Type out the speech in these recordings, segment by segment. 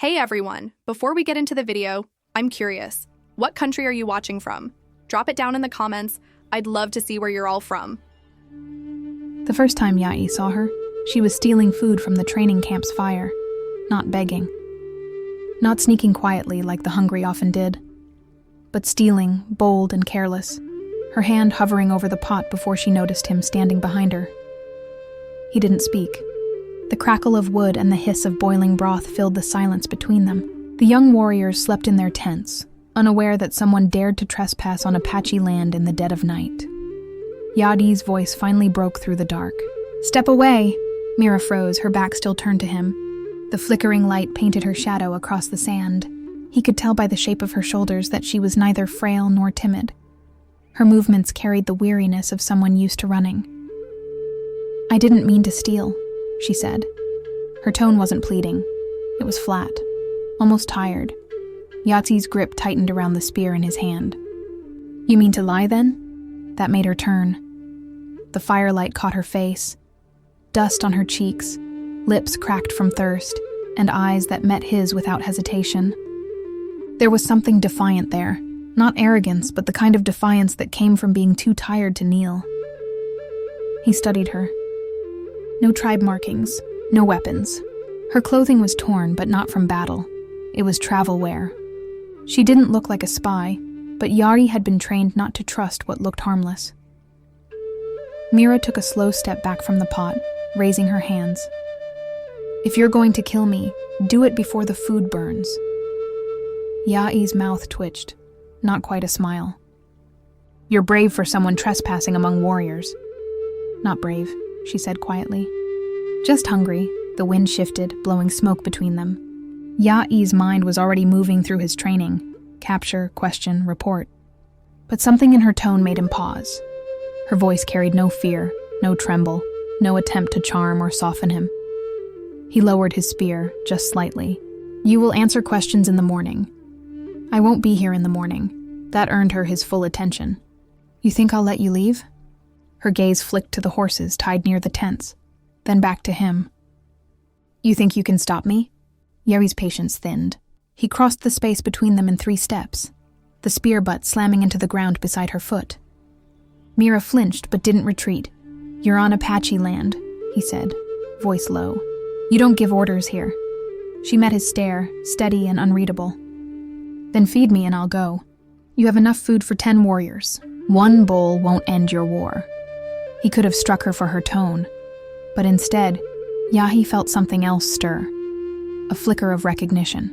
Hey everyone! Before we get into the video, I'm curious. What country are you watching from? Drop it down in the comments. I'd love to see where you're all from. The first time Yai saw her, she was stealing food from the training camp's fire, not begging. Not sneaking quietly like the hungry often did, but stealing, bold and careless, her hand hovering over the pot before she noticed him standing behind her. He didn't speak. The crackle of wood and the hiss of boiling broth filled the silence between them. The young warriors slept in their tents, unaware that someone dared to trespass on Apache land in the dead of night. Yadi's voice finally broke through the dark. "Step away!" Mira froze, her back still turned to him. The flickering light painted her shadow across the sand. He could tell by the shape of her shoulders that she was neither frail nor timid. Her movements carried the weariness of someone used to running. "I didn't mean to steal," she said. Her tone wasn't pleading. It was flat, almost tired. Yatsi's grip tightened around the spear in his hand. "You mean to lie, then?" That made her turn. The firelight caught her face, dust on her cheeks, lips cracked from thirst, and eyes that met his without hesitation. There was something defiant there, not arrogance, but the kind of defiance that came from being too tired to kneel. He studied her. No tribe markings, no weapons. Her clothing was torn, but not from battle. It was travel wear. She didn't look like a spy, but Yari had been trained not to trust what looked harmless. Mira took a slow step back from the pot, raising her hands. "If you're going to kill me, do it before the food burns." Yai's mouth twitched, not quite a smile. "You're brave for someone trespassing among warriors." "Not brave," she said quietly. "Just hungry." The wind shifted, blowing smoke between them. Yai's mind was already moving through his training. Capture, question, report. But something in her tone made him pause. Her voice carried no fear, no tremble, no attempt to charm or soften him. He lowered his spear, just slightly. "You will answer questions in the morning." "I won't be here in the morning." That earned her his full attention. "You think I'll let you leave?" Her gaze flicked to the horses tied near the tents, then back to him. "You think you can stop me?" Yari's patience thinned. He crossed the space between them in 3 steps, the spear butt slamming into the ground beside her foot. Mira flinched but didn't retreat. "You're on Apache land," he said, voice low. "You don't give orders here." She met his stare, steady and unreadable. "Then feed me and I'll go. You have enough food for 10 warriors. 1 bowl won't end your war." He could have struck her for her tone, but instead, Yahi felt something else stir, a flicker of recognition.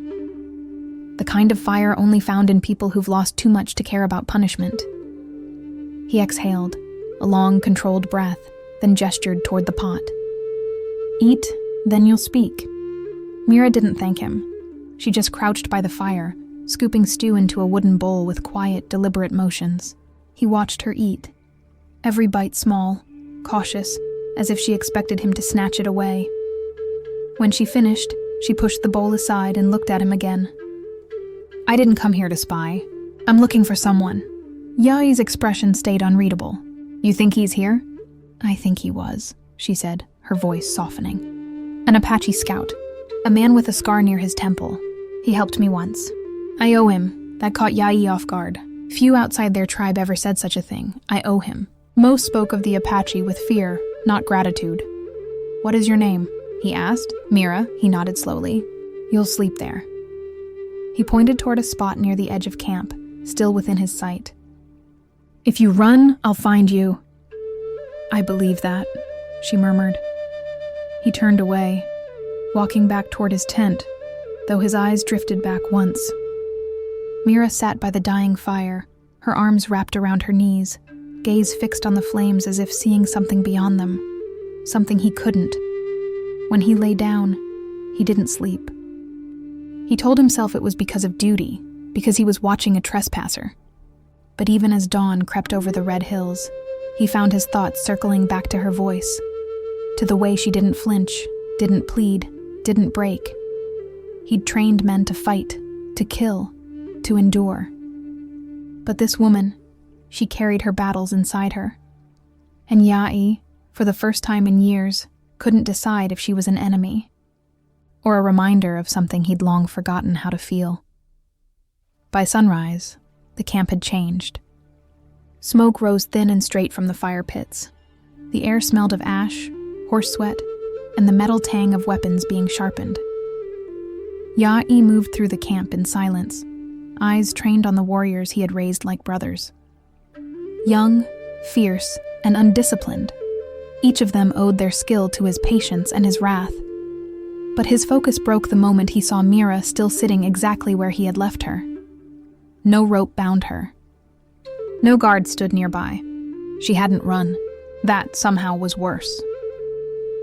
The kind of fire only found in people who've lost too much to care about punishment. He exhaled, a long, controlled breath, then gestured toward the pot. "Eat, then you'll speak." Mira didn't thank him. She just crouched by the fire, scooping stew into a wooden bowl with quiet, deliberate motions. He watched her eat, every bite small, cautious, as if she expected him to snatch it away. When she finished, she pushed the bowl aside and looked at him again. "I didn't come here to spy. I'm looking for someone." Yai's expression stayed unreadable. "You think he's here?" "I think he was," she said, her voice softening. "An Apache scout. A man with a scar near his temple. He helped me once. I owe him." That caught Yai off guard. Few outside their tribe ever said such a thing. "I owe him." Most spoke of the Apache with fear, not gratitude. "What is your name?" he asked. "Mira," he nodded slowly. "You'll sleep there." He pointed toward a spot near the edge of camp, still within his sight. "If you run, I'll find you." "I believe that," she murmured. He turned away, walking back toward his tent, though his eyes drifted back once. Mira sat by the dying fire, her arms wrapped around her knees, gaze fixed on the flames as if seeing something beyond them, something he couldn't. When he lay down, he didn't sleep. He told himself it was because of duty, because he was watching a trespasser. But even as dawn crept over the red hills, he found his thoughts circling back to her voice, to the way she didn't flinch, didn't plead, didn't break. He'd trained men to fight, to kill, to endure. But this woman, she carried her battles inside her. And Yai, for the first time in years, couldn't decide if she was an enemy or a reminder of something he'd long forgotten how to feel. By sunrise, the camp had changed. Smoke rose thin and straight from the fire pits. The air smelled of ash, horse sweat, and the metal tang of weapons being sharpened. Ya-i moved through the camp in silence, eyes trained on the warriors he had raised like brothers. Young, fierce, and undisciplined, each of them owed their skill to his patience and his wrath. But his focus broke the moment he saw Mira still sitting exactly where he had left her. No rope bound her. No guard stood nearby. She hadn't run. That somehow was worse.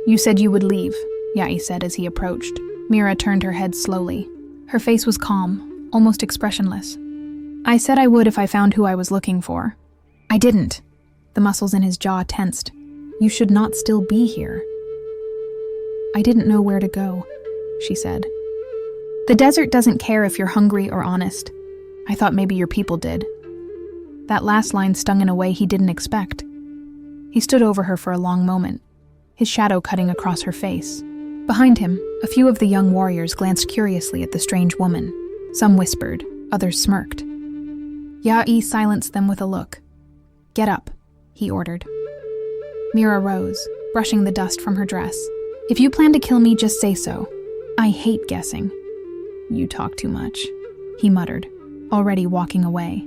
"You said you would leave," Ya-i said as he approached. Mira turned her head slowly. Her face was calm, almost expressionless. "I said I would if I found who I was looking for. I didn't." The muscles in his jaw tensed. "You should not still be here." "I didn't know where to go," she said. "The desert doesn't care if you're hungry or honest. I thought maybe your people did." That last line stung in a way he didn't expect. He stood over her for a long moment, his shadow cutting across her face. Behind him, a few of the young warriors glanced curiously at the strange woman. Some whispered, others smirked. Ya-i silenced them with a look. "Get up," he ordered. Mira rose, brushing the dust from her dress. "If you plan to kill me, just say so. I hate guessing." "You talk too much," he muttered, already walking away.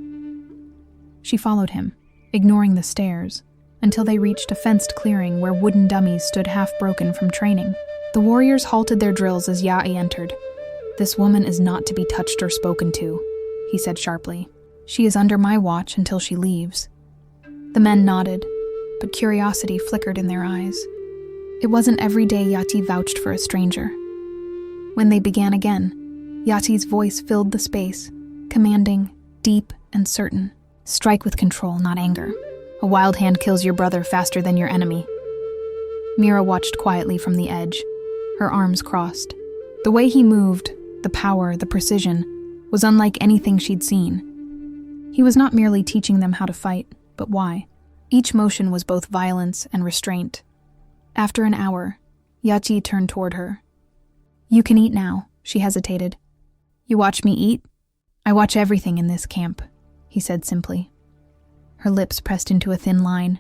She followed him, ignoring the stairs, until they reached a fenced clearing where wooden dummies stood half-broken from training. The warriors halted their drills as Ya-i entered. "This woman is not to be touched or spoken to," he said sharply. "She is under my watch until she leaves." The men nodded, but curiosity flickered in their eyes. It wasn't every day Yati vouched for a stranger. When they began again, Yati's voice filled the space, commanding, deep and certain. "Strike with control, not anger. A wild hand kills your brother faster than your enemy." Mira watched quietly from the edge, her arms crossed. The way he moved, the power, the precision, was unlike anything she'd seen. He was not merely teaching them how to fight, but why. Each motion was both violence and restraint. After an hour, Yati turned toward her. "You can eat now," she hesitated. "You watch me eat? I watch everything in this camp," he said simply. Her lips pressed into a thin line,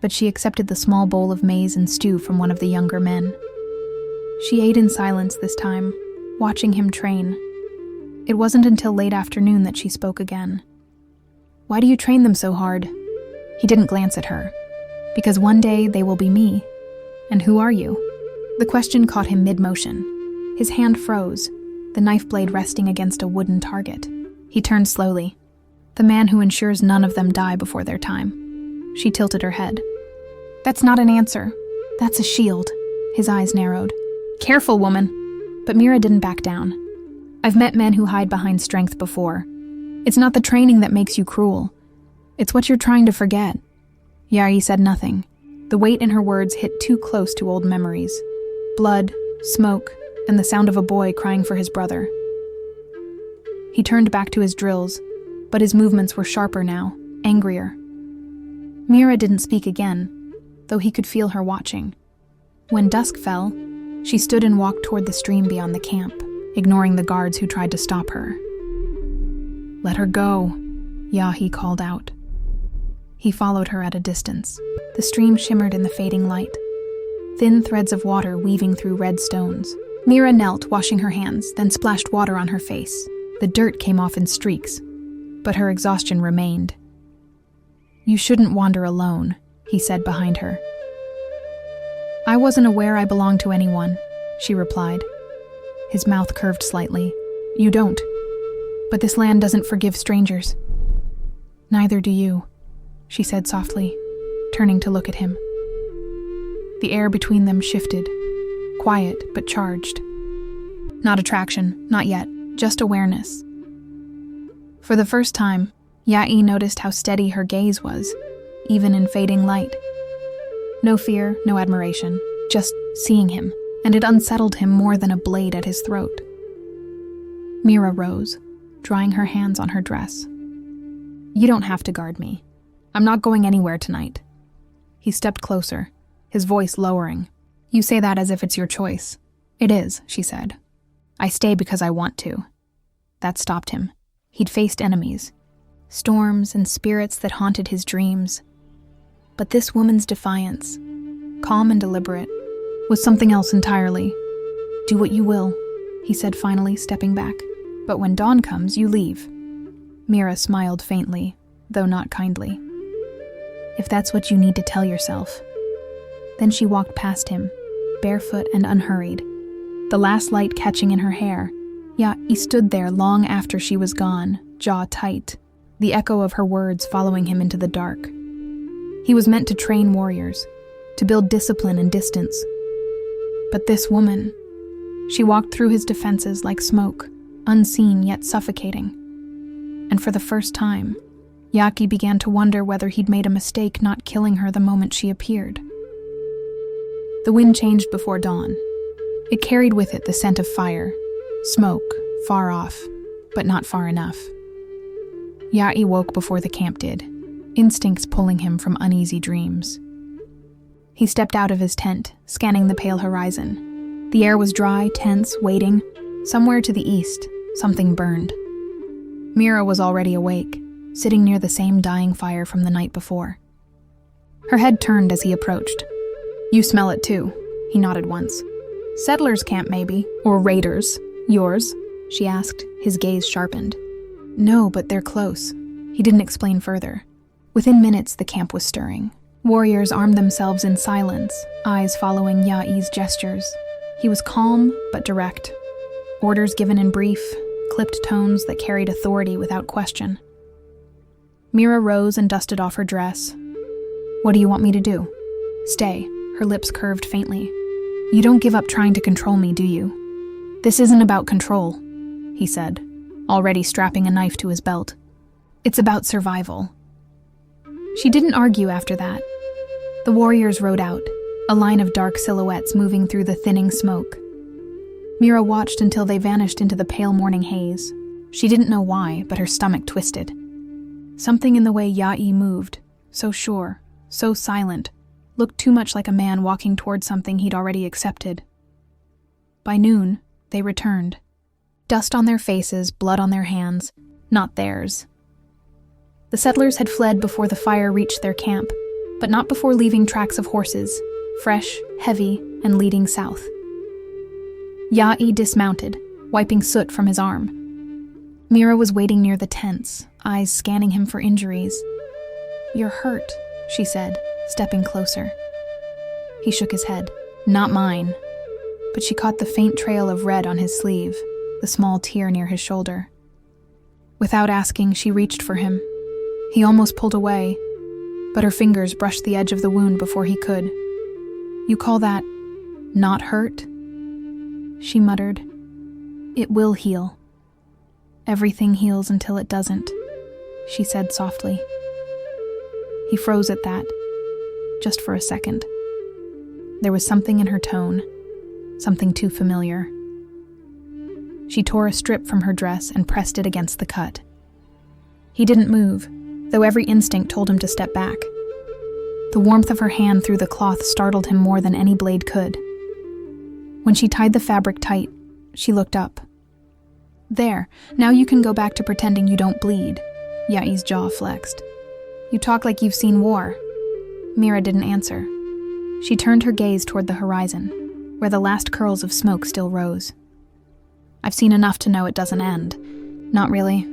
but she accepted the small bowl of maize and stew from one of the younger men. She ate in silence this time, watching him train. It wasn't until late afternoon that she spoke again. "Why do you train them so hard?" He didn't glance at her. "Because one day they will be me. And who are you?" The question caught him mid-motion. His hand froze, the knife blade resting against a wooden target. He turned slowly. "The man who ensures none of them die before their time." She tilted her head. "That's not an answer. That's a shield." His eyes narrowed. "Careful, woman." But Mira didn't back down. "I've met men who hide behind strength before. It's not the training that makes you cruel. It's what you're trying to forget." Ya-i said nothing. The weight in her words hit too close to old memories. Blood, smoke, and the sound of a boy crying for his brother. He turned back to his drills, but his movements were sharper now, angrier. Mira didn't speak again, though he could feel her watching. When dusk fell, she stood and walked toward the stream beyond the camp, ignoring the guards who tried to stop her. "Let her go," Ya-i called out. He followed her at a distance. The stream shimmered in the fading light, thin threads of water weaving through red stones. Mira knelt, washing her hands, then splashed water on her face. The dirt came off in streaks, but her exhaustion remained. "You shouldn't wander alone," he said behind her. "I wasn't aware I belonged to anyone," she replied. His mouth curved slightly. "You don't. But this land doesn't forgive strangers." "Neither do you," she said softly, turning to look at him. The air between them shifted, quiet but charged. Not attraction, not yet, just awareness. For the first time, Ya-i noticed how steady her gaze was, even in fading light. No fear, no admiration, just seeing him, and it unsettled him more than a blade at his throat. Mira rose, drying her hands on her dress. "You don't have to guard me. I'm not going anywhere tonight." He stepped closer, his voice lowering. "You say that as if it's your choice." "It is," she said, I stay because I want to. That stopped him. He'd faced enemies, storms and spirits that haunted his dreams. But this woman's defiance, calm and deliberate, was something else entirely. Do what you will, he said finally, stepping back. But when dawn comes, you leave. Mira smiled faintly, though not kindly. If that's what you need to tell yourself. Then she walked past him, barefoot and unhurried, the last light catching in her hair. He stood there long after she was gone, jaw tight, the echo of her words following him into the dark. He was meant to train warriors, to build discipline and distance. But this woman, she walked through his defenses like smoke, unseen yet suffocating. And for the first time, Yaki began to wonder whether he'd made a mistake not killing her the moment she appeared. The wind changed before dawn. It carried with it the scent of fire, smoke, far off, but not far enough. Yai woke before the camp did, instincts pulling him from uneasy dreams. He stepped out of his tent, scanning the pale horizon. The air was dry, tense, waiting. Somewhere to the east, something burned. Mira was already awake, sitting near the same dying fire from the night before. Her head turned as he approached. You smell it too, he nodded once. Settlers' camp maybe, or raiders. Yours? She asked, his gaze sharpened. No, but they're close. He didn't explain further. Within minutes, the camp was stirring. Warriors armed themselves in silence, eyes following Yai's gestures. He was calm, but direct. Orders given in brief, clipped tones that carried authority without question. Mira rose and dusted off her dress. What do you want me to do? Stay, her lips curved faintly. You don't give up trying to control me, do you? This isn't about control, he said, already strapping a knife to his belt. It's about survival. She didn't argue after that. The warriors rode out, a line of dark silhouettes moving through the thinning smoke. Mira watched until they vanished into the pale morning haze. She didn't know why, but her stomach twisted. Something in the way Yai moved, so sure, so silent, looked too much like a man walking toward something he'd already accepted. By noon, they returned. Dust on their faces, blood on their hands, not theirs. The settlers had fled before the fire reached their camp, but not before leaving tracks of horses, fresh, heavy, and leading south. Yai dismounted, wiping soot from his arm. Mira was waiting near the tents, eyes scanning him for injuries. You're hurt, she said, stepping closer. He shook his head. Not mine. But she caught the faint trail of red on his sleeve, the small tear near his shoulder. Without asking, she reached for him. He almost pulled away, but her fingers brushed the edge of the wound before he could. You call that not hurt? She muttered. It will heal. Everything heals until it doesn't, she said softly. He froze at that, just for a second. There was something in her tone, something too familiar. She tore a strip from her dress and pressed it against the cut. He didn't move, though every instinct told him to step back. The warmth of her hand through the cloth startled him more than any blade could. When she tied the fabric tight, she looked up. There, now you can go back to pretending you don't bleed. Yai's jaw flexed. You talk like you've seen war. Mira didn't answer. She turned her gaze toward the horizon, where the last curls of smoke still rose. I've seen enough to know it doesn't end. Not really.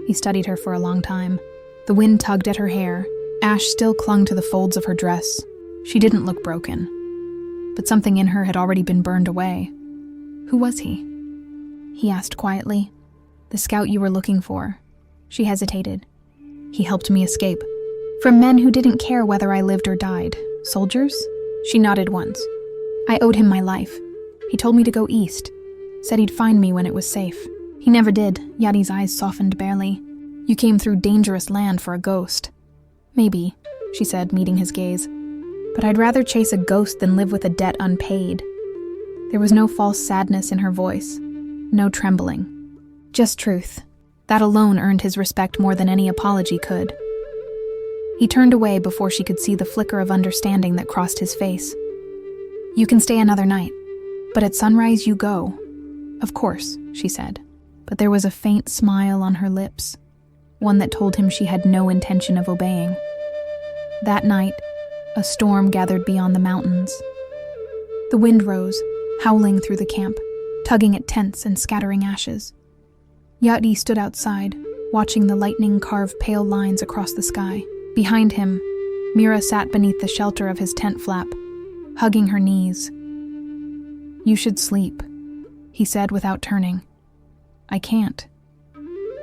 He studied her for a long time. The wind tugged at her hair. Ash still clung to the folds of her dress. She didn't look broken. But something in her had already been burned away. Who was he? He asked quietly. The scout you were looking for. She hesitated. He helped me escape. From men who didn't care whether I lived or died. Soldiers? She nodded once. I owed him my life. He told me to go east. Said he'd find me when it was safe. He never did. Yadi's eyes softened barely. You came through dangerous land for a ghost. Maybe, she said, meeting his gaze. But I'd rather chase a ghost than live with a debt unpaid. There was no false sadness in her voice. No trembling. Just truth. That alone earned his respect more than any apology could. He turned away before she could see the flicker of understanding that crossed his face. You can stay another night, but at sunrise you go. "Of course," she said, but there was a faint smile on her lips, one that told him she had no intention of obeying. That night, a storm gathered beyond the mountains. The wind rose, howling through the camp, tugging at tents and scattering ashes. Yati stood outside, watching the lightning carve pale lines across the sky. Behind him, Mira sat beneath the shelter of his tent flap, hugging her knees. "You should sleep," he said without turning. "I can't."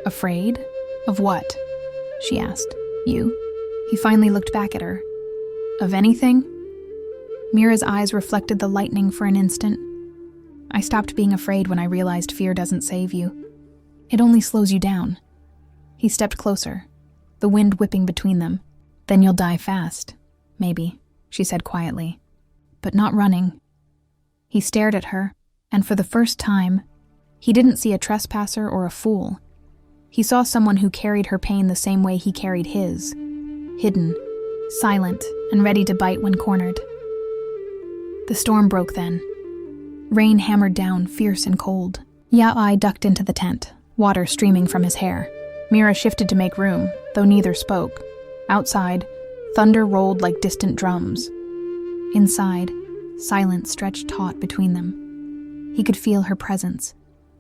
"Afraid? Of what?" she asked. "You?" He finally looked back at her. "Of anything?" Mira's eyes reflected the lightning for an instant. "I stopped being afraid when I realized fear doesn't save you. It only slows you down." He stepped closer, the wind whipping between them. "Then you'll die fast, maybe," she said quietly. "But not running." He stared at her, and for the first time, he didn't see a trespasser or a fool. He saw someone who carried her pain the same way he carried his, hidden, silent, and ready to bite when cornered. The storm broke then. Rain hammered down, fierce and cold. Ya'ai ducked into the tent, water streaming from his hair. Mira shifted to make room, though neither spoke. Outside, thunder rolled like distant drums. Inside, silence stretched taut between them. He could feel her presence,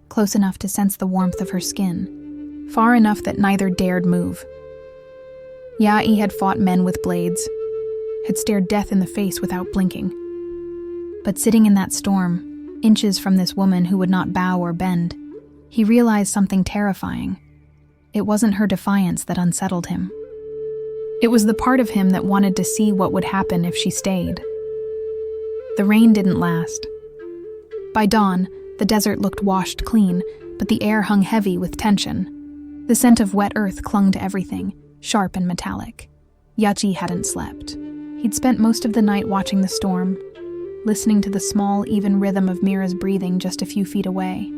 close enough to sense the warmth of her skin, far enough that neither dared move. Ya'i had fought men with blades, had stared death in the face without blinking. But sitting in that storm, inches from this woman who would not bow or bend, he realized something terrifying. It wasn't her defiance that unsettled him. It was the part of him that wanted to see what would happen if she stayed. The rain didn't last. By dawn, the desert looked washed clean, but the air hung heavy with tension. The scent of wet earth clung to everything, sharp and metallic. Yachi hadn't slept. He'd spent most of the night watching the storm, listening to the small, even rhythm of Mira's breathing just a few feet away.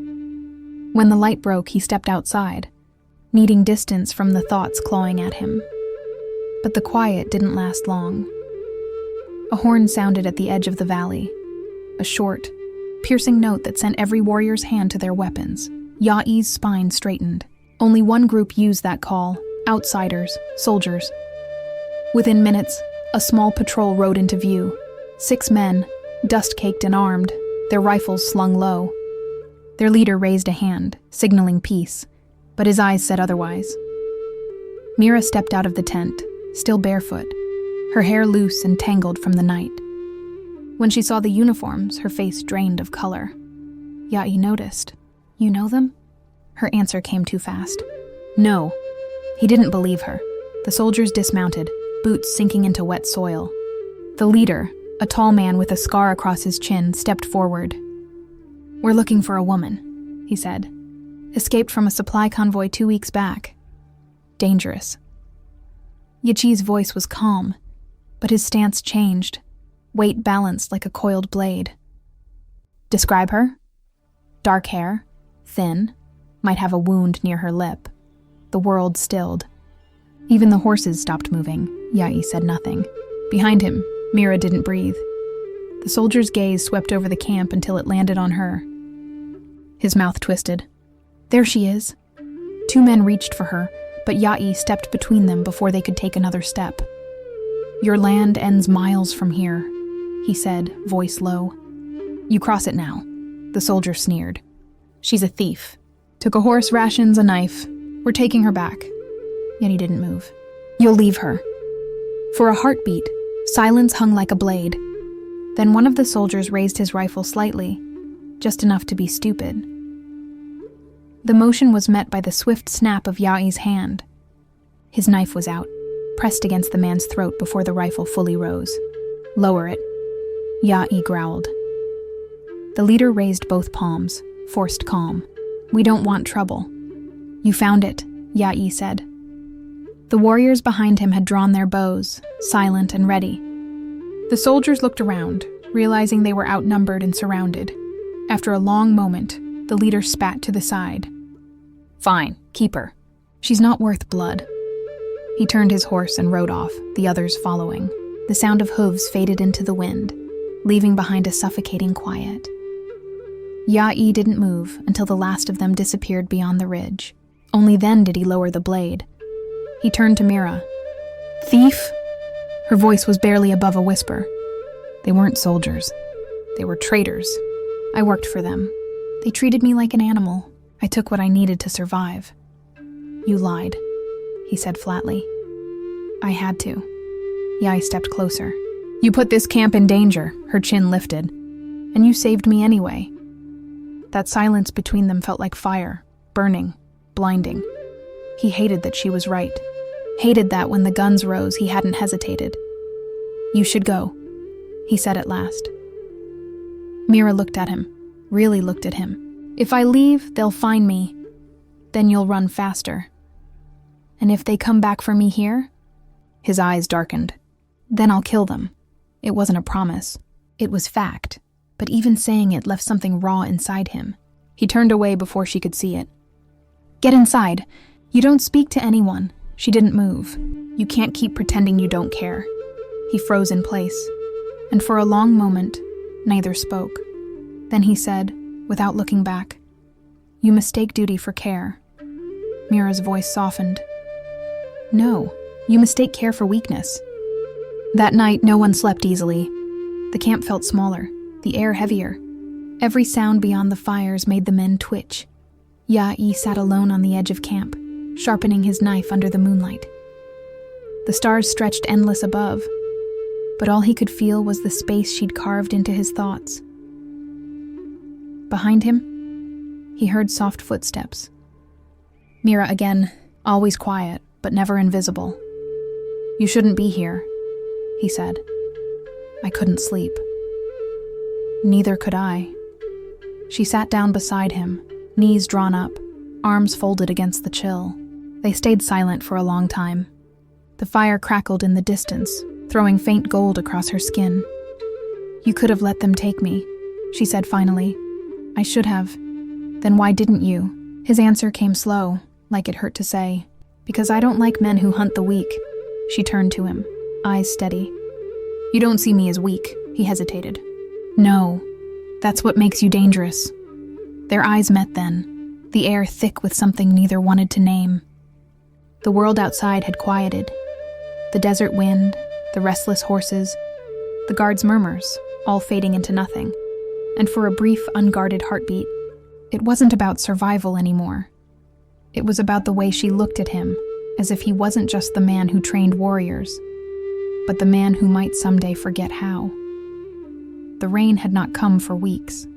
When the light broke, he stepped outside, needing distance from the thoughts clawing at him. But the quiet didn't last long. A horn sounded at the edge of the valley, a short, piercing note that sent every warrior's hand to their weapons. Ya'i's spine straightened. Only one group used that call: outsiders, soldiers. Within minutes, a small patrol rode into view. 6 men, dust-caked and armed, their rifles slung low. Their leader raised a hand, signaling peace, but his eyes said otherwise. Mira stepped out of the tent, still barefoot, her hair loose and tangled from the night. When she saw the uniforms, her face drained of color. Ya'i noticed. "You know them?" Her answer came too fast. "No." He didn't believe her. The soldiers dismounted, boots sinking into wet soil. The leader, a tall man with a scar across his chin, stepped forward. "We're looking for a woman," he said. "Escaped from a supply convoy 2 weeks back. Dangerous." Yachi's voice was calm, but his stance changed, weight balanced like a coiled blade. "Describe her?" "Dark hair, thin, might have a wound near her lip." The world stilled. Even the horses stopped moving. Ya'i said nothing. Behind him, Mira didn't breathe. The soldier's gaze swept over the camp until it landed on her. His mouth twisted. "There she is." 2 men reached for her, but Ya'i stepped between them before they could take another step. "Your land ends miles from here," he said, voice low. "You cross it now." The soldier sneered. "She's a thief. Took a horse, rations, a knife. We're taking her back." Yet he didn't move. "You'll leave her." For a heartbeat, silence hung like a blade. Then one of the soldiers raised his rifle slightly, just enough to be stupid. The motion was met by the swift snap of Ya'i's hand. His knife was out, pressed against the man's throat before the rifle fully rose. "Lower it," Ya'i growled. The leader raised both palms, forced calm. "We don't want trouble." "You found it," Ya'i said. The warriors behind him had drawn their bows, silent and ready. The soldiers looked around, realizing they were outnumbered and surrounded. After a long moment, the leader spat to the side. "Fine, keep her. She's not worth blood." He turned his horse and rode off, the others following. The sound of hooves faded into the wind, leaving behind a suffocating quiet. Ya-i didn't move until the last of them disappeared beyond the ridge. Only then did he lower the blade. He turned to Mira. "Thief?" Her voice was barely above a whisper. "They weren't soldiers. They were traitors. I worked for them. They treated me like an animal. I took what I needed to survive." "You lied," he said flatly. "I had to." Ya-i stepped closer. "You put this camp in danger," her chin lifted. "And you saved me anyway." That silence between them felt like fire, burning, blinding. He hated that she was right. Hated that when the guns rose, he hadn't hesitated. "You should go," he said at last. Mira looked at him, really looked at him. "If I leave, they'll find me. Then you'll run faster. And if they come back for me here?" His eyes darkened. "Then I'll kill them." It wasn't a promise. It was fact. But even saying it left something raw inside him. He turned away before she could see it. "Get inside. You don't speak to anyone." She didn't move. "You can't keep pretending you don't care." He froze in place. And for a long moment, neither spoke. Then he said, without looking back, "You mistake duty for care." Mira's voice softened. "No, you mistake care for weakness." That night, no one slept easily. The camp felt smaller, the air heavier. Every sound beyond the fires made the men twitch. Ya-i sat alone on the edge of camp, sharpening his knife under the moonlight. The stars stretched endless above, but all he could feel was the space she'd carved into his thoughts. Behind him, he heard soft footsteps. Mira again, always quiet, but never invisible. "You shouldn't be here," he said. "I couldn't sleep." Neither could I. She sat down beside him, knees drawn up, arms folded against the chill. They stayed silent for a long time. The fire crackled in the distance, throwing faint gold across her skin. "You could have let them take me," she said finally. "I should have. Then why didn't you?" His answer came slow, like it hurt to say. "Because I don't like men who hunt the weak." She turned to him, eyes steady. "You don't see me as weak," he hesitated. "No, that's what makes you dangerous." Their eyes met then, the air thick with something neither wanted to name. The world outside had quieted. The desert wind, the restless horses, the guards' murmurs, all fading into nothing. And for a brief, unguarded heartbeat, it wasn't about survival anymore. It was about the way she looked at him, as if he wasn't just the man who trained warriors, but the man who might someday forget how. The rain had not come for weeks.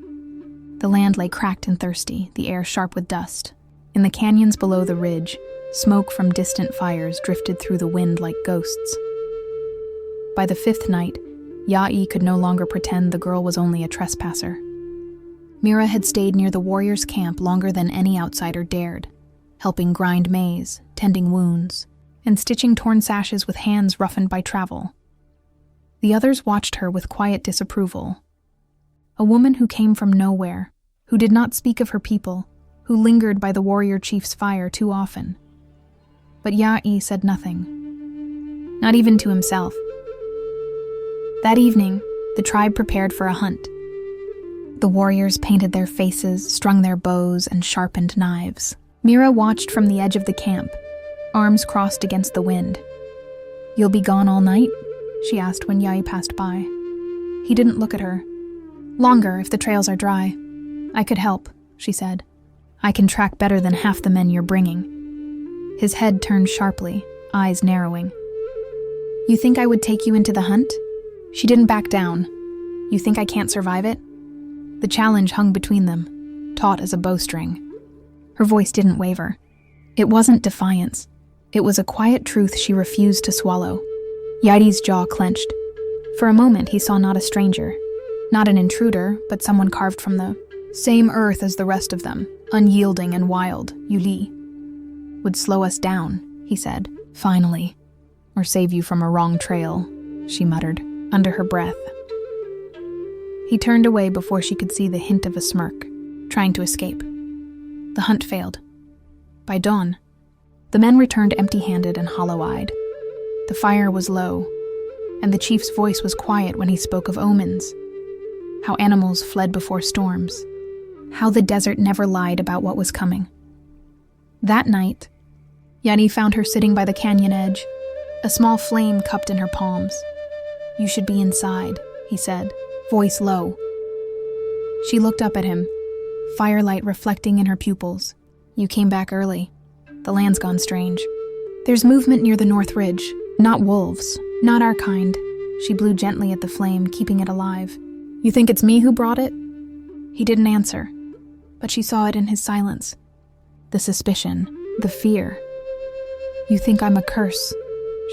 The land lay cracked and thirsty, the air sharp with dust. In the canyons below the ridge, smoke from distant fires drifted through the wind like ghosts. By the fifth night, Ya-i could no longer pretend the girl was only a trespasser. Mira had stayed near the warriors' camp longer than any outsider dared, helping grind maize, tending wounds, and stitching torn sashes with hands roughened by travel. The others watched her with quiet disapproval. A woman who came from nowhere, who did not speak of her people, who lingered by the warrior chief's fire too often. But Ya-i said nothing, not even to himself. That evening, the tribe prepared for a hunt. The warriors painted their faces, strung their bows, and sharpened knives. Mira watched from the edge of the camp, arms crossed against the wind. "You'll be gone all night?" she asked when Ya-i passed by. He didn't look at her. "Longer, if the trails are dry. I could help," she said. "I can track better than half the men you're bringing." His head turned sharply, eyes narrowing. "You think I would take you into the hunt?" She didn't back down. "You think I can't survive it?" The challenge hung between them, taut as a bowstring. Her voice didn't waver. It wasn't defiance. It was a quiet truth she refused to swallow. Yaidi's jaw clenched. For a moment, he saw not a stranger, not an intruder, but someone carved from the same earth as the rest of them, unyielding and wild. Yuli would slow us down, he said, finally, or save you from a wrong trail, she muttered, under her breath. He turned away before she could see the hint of a smirk, trying to escape. The hunt failed. By dawn, the men returned empty-handed and hollow-eyed. The fire was low, and the chief's voice was quiet when he spoke of omens, how animals fled before storms. How the desert never lied about what was coming. That night, Yadi found her sitting by the canyon edge, a small flame cupped in her palms. "You should be inside," he said, voice low. She looked up at him, firelight reflecting in her pupils. "You came back early. The land's gone strange. There's movement near the North Ridge. Not wolves, not our kind." She blew gently at the flame, keeping it alive. "You think it's me who brought it?" He didn't answer, but she saw it in his silence. The suspicion, the fear. "You think I'm a curse,"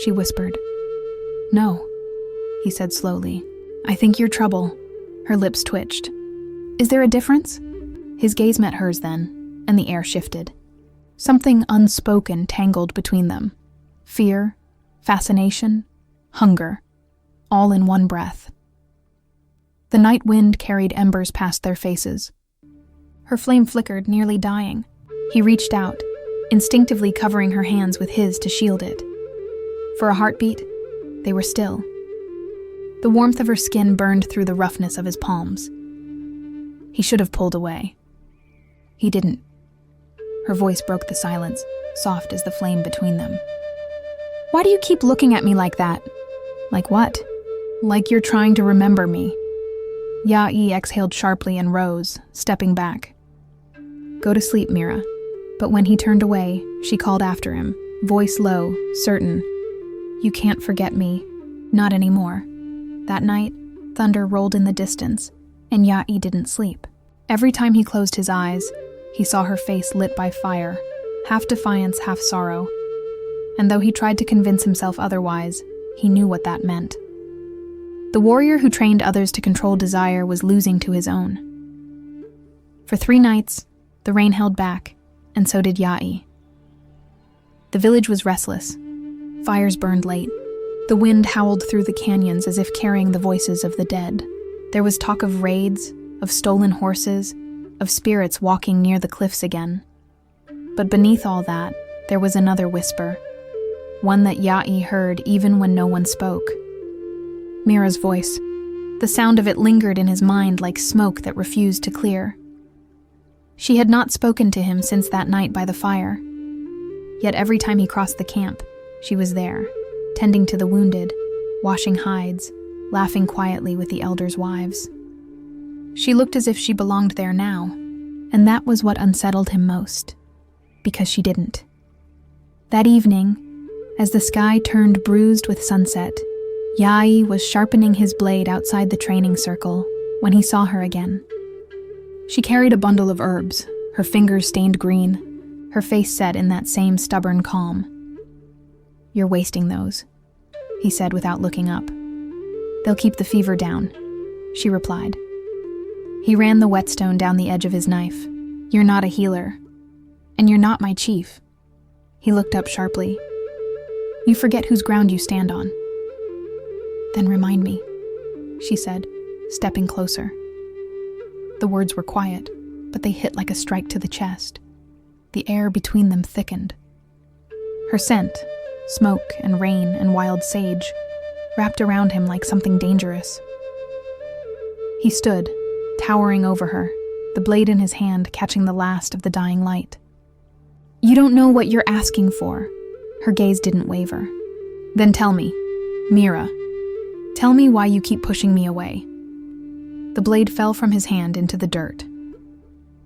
she whispered. "No," he said slowly. "I think you're trouble." Her lips twitched. "Is there a difference?" His gaze met hers then, and the air shifted. Something unspoken tangled between them. Fear, fascination, hunger, all in one breath. The night wind carried embers past their faces. Her flame flickered, nearly dying. He reached out, instinctively covering her hands with his to shield it. For a heartbeat, they were still. The warmth of her skin burned through the roughness of his palms. He should have pulled away. He didn't. Her voice broke the silence, soft as the flame between them. "Why do you keep looking at me like that?" "Like what?" "Like you're trying to remember me." Ya-i exhaled sharply and rose, stepping back. "Go to sleep, Mira." But when he turned away, she called after him, voice low, certain. "You can't forget me. Not anymore." That night, thunder rolled in the distance, and Ya-i didn't sleep. Every time he closed his eyes, he saw her face lit by fire, half defiance, half sorrow. And though he tried to convince himself otherwise, he knew what that meant. The warrior who trained others to control desire was losing to his own. For 3 nights, the rain held back, and so did Ya-i. The village was restless. Fires burned late. The wind howled through the canyons as if carrying the voices of the dead. There was talk of raids, of stolen horses, of spirits walking near the cliffs again. But beneath all that, there was another whisper, one that Ya-i heard even when no one spoke. Mira's voice. The sound of it lingered in his mind like smoke that refused to clear. She had not spoken to him since that night by the fire. Yet every time he crossed the camp, she was there, tending to the wounded, washing hides, laughing quietly with the elders' wives. She looked as if she belonged there now, and that was what unsettled him most, because she didn't. That evening, as the sky turned bruised with sunset, Ya-i was sharpening his blade outside the training circle when he saw her again. She carried a bundle of herbs, her fingers stained green, her face set in that same stubborn calm. "You're wasting those," he said without looking up. "They'll keep the fever down," she replied. He ran the whetstone down the edge of his knife. "You're not a healer, and you're not my chief." He looked up sharply. "You forget whose ground you stand on." "Then remind me," she said, stepping closer. The words were quiet, but they hit like a strike to the chest. The air between them thickened. Her scent, smoke and rain and wild sage, wrapped around him like something dangerous. He stood, towering over her, the blade in his hand catching the last of the dying light. "You don't know what you're asking for." Her gaze didn't waver. "Then tell me, Mira, tell me why you keep pushing me away." The blade fell from his hand into the dirt.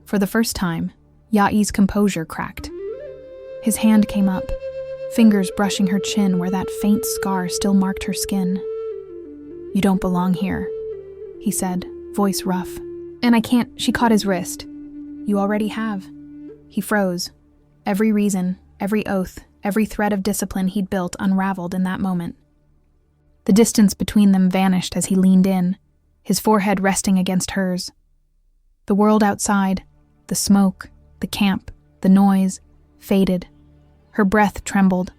For the first time, Ya-i's composure cracked. His hand came up, fingers brushing her chin where that faint scar still marked her skin. "You don't belong here," he said, voice rough. "And I can't," she caught his wrist. "You already have." He froze. Every reason, every oath, every thread of discipline he'd built unraveled in that moment. The distance between them vanished as he leaned in, his forehead resting against hers. The world outside, the smoke, the camp, the noise, faded. Her breath trembled.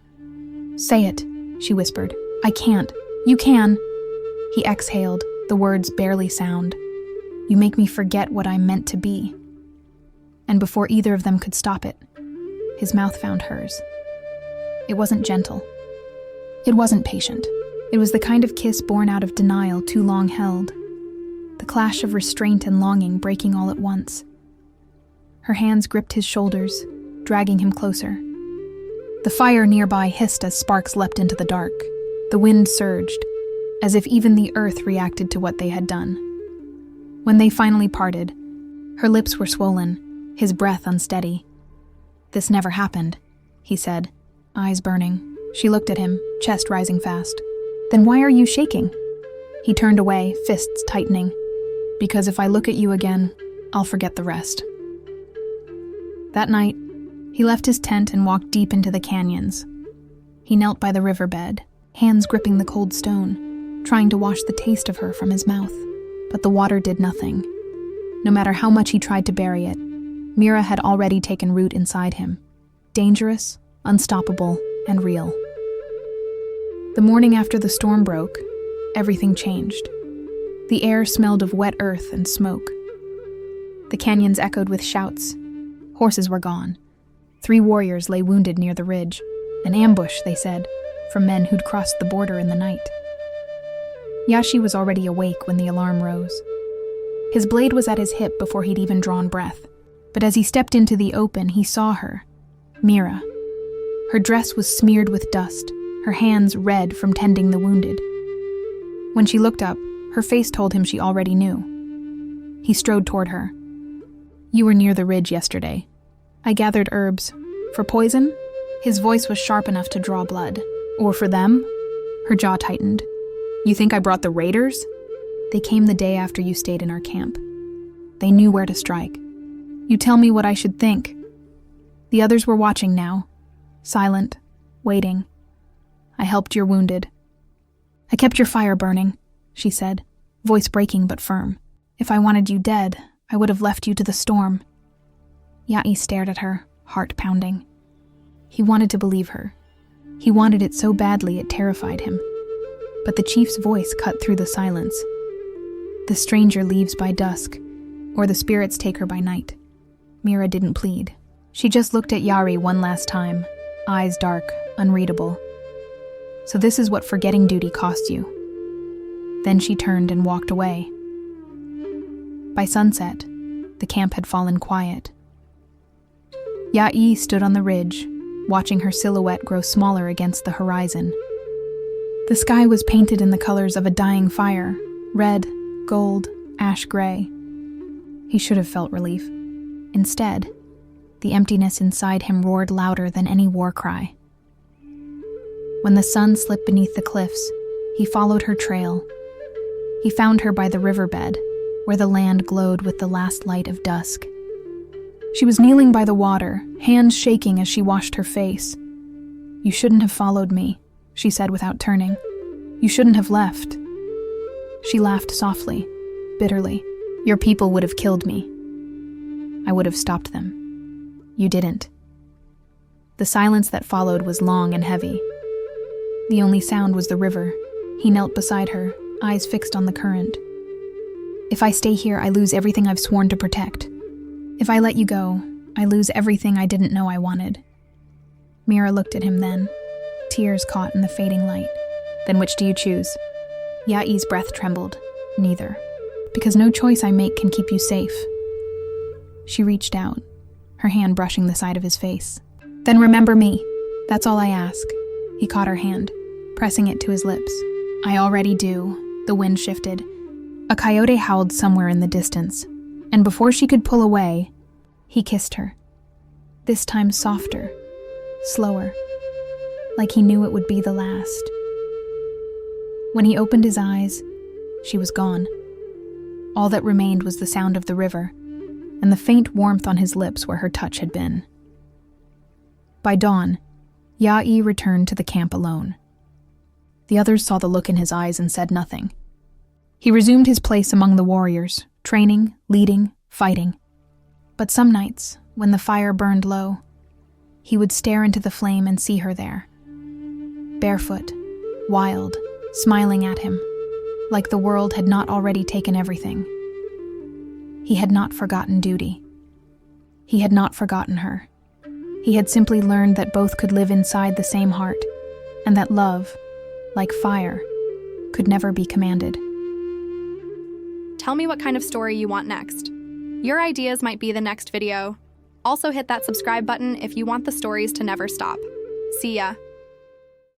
"Say it," she whispered. "I can't. You can." He exhaled, the words barely sound. "You make me forget what I'm meant to be." And before either of them could stop it, his mouth found hers. It wasn't gentle. It wasn't patient. It was the kind of kiss born out of denial too long held. The clash of restraint and longing breaking all at once. Her hands gripped his shoulders, dragging him closer. The fire nearby hissed as sparks leapt into the dark. The wind surged, as if even the earth reacted to what they had done. When they finally parted, her lips were swollen, his breath unsteady. "This never happened," he said, eyes burning. She looked at him, chest rising fast. "Then why are you shaking?" He turned away, fists tightening. "Because if I look at you again, I'll forget the rest." That night, he left his tent and walked deep into the canyons. He knelt by the riverbed, hands gripping the cold stone, trying to wash the taste of her from his mouth. But the water did nothing. No matter how much he tried to bury it, Mira had already taken root inside him. Dangerous, unstoppable, and real. The morning after the storm broke, everything changed. The air smelled of wet earth and smoke. The canyons echoed with shouts. Horses were gone. 3 warriors lay wounded near the ridge. An ambush, they said, from men who'd crossed the border in the night. Yashi was already awake when the alarm rose. His blade was at his hip before he'd even drawn breath. But as he stepped into the open, he saw her, Mira. Her dress was smeared with dust, her hands red from tending the wounded. When she looked up, her face told him she already knew. He strode toward her. "You were near the ridge yesterday. I gathered herbs. For poison?" His voice was sharp enough to draw blood. "Or for them?" Her jaw tightened. "You think I brought the raiders?" "They came the day after you stayed in our camp. They knew where to strike. You tell me what I should think." The others were watching now, silent, waiting. "I helped your wounded. I kept your fire burning," she said, voice breaking but firm. "If I wanted you dead, I would have left you to the storm." Ya'i stared at her, heart pounding. He wanted to believe her. He wanted it so badly it terrified him. But the chief's voice cut through the silence. "The stranger leaves by dusk, or the spirits take her by night." Mira didn't plead. She just looked at Yari one last time, eyes dark, unreadable. "So this is what forgetting duty cost you." Then she turned and walked away. By sunset, the camp had fallen quiet. Ya'i stood on the ridge, watching her silhouette grow smaller against the horizon. The sky was painted in the colors of a dying fire, red, gold, ash gray. He should have felt relief. Instead, the emptiness inside him roared louder than any war cry. When the sun slipped beneath the cliffs, he followed her trail. He found her by the riverbed, where the land glowed with the last light of dusk. She was kneeling by the water, hands shaking as she washed her face. "You shouldn't have followed me," she said without turning. "You shouldn't have left." She laughed softly, bitterly. "Your people would have killed me. I would have stopped them. You didn't." The silence that followed was long and heavy. The only sound was the river. He knelt beside her, eyes fixed on the current. "If I stay here, I lose everything I've sworn to protect. If I let you go, I lose everything I didn't know I wanted." Mira looked at him then, tears caught in the fading light. "Then which do you choose?" Ya'i's breath trembled. "Neither. Because no choice I make can keep you safe." She reached out, her hand brushing the side of his face. "Then remember me. That's all I ask." He caught her hand, pressing it to his lips. "I already do." The wind shifted. A coyote howled somewhere in the distance, and before she could pull away, he kissed her. This time softer, slower, like he knew it would be the last. When he opened his eyes, she was gone. All that remained was the sound of the river, and the faint warmth on his lips where her touch had been. By dawn, Ya'i returned to the camp alone. The others saw the look in his eyes and said nothing. He resumed his place among the warriors, training, leading, fighting. But some nights, when the fire burned low, he would stare into the flame and see her there. Barefoot, wild, smiling at him, like the world had not already taken everything. He had not forgotten duty. He had not forgotten her. He had simply learned that both could live inside the same heart, and that love, like fire, could never be commanded. Tell me what kind of story you want next. Your ideas might be the next video. Also hit that subscribe button if you want the stories to never stop. See ya.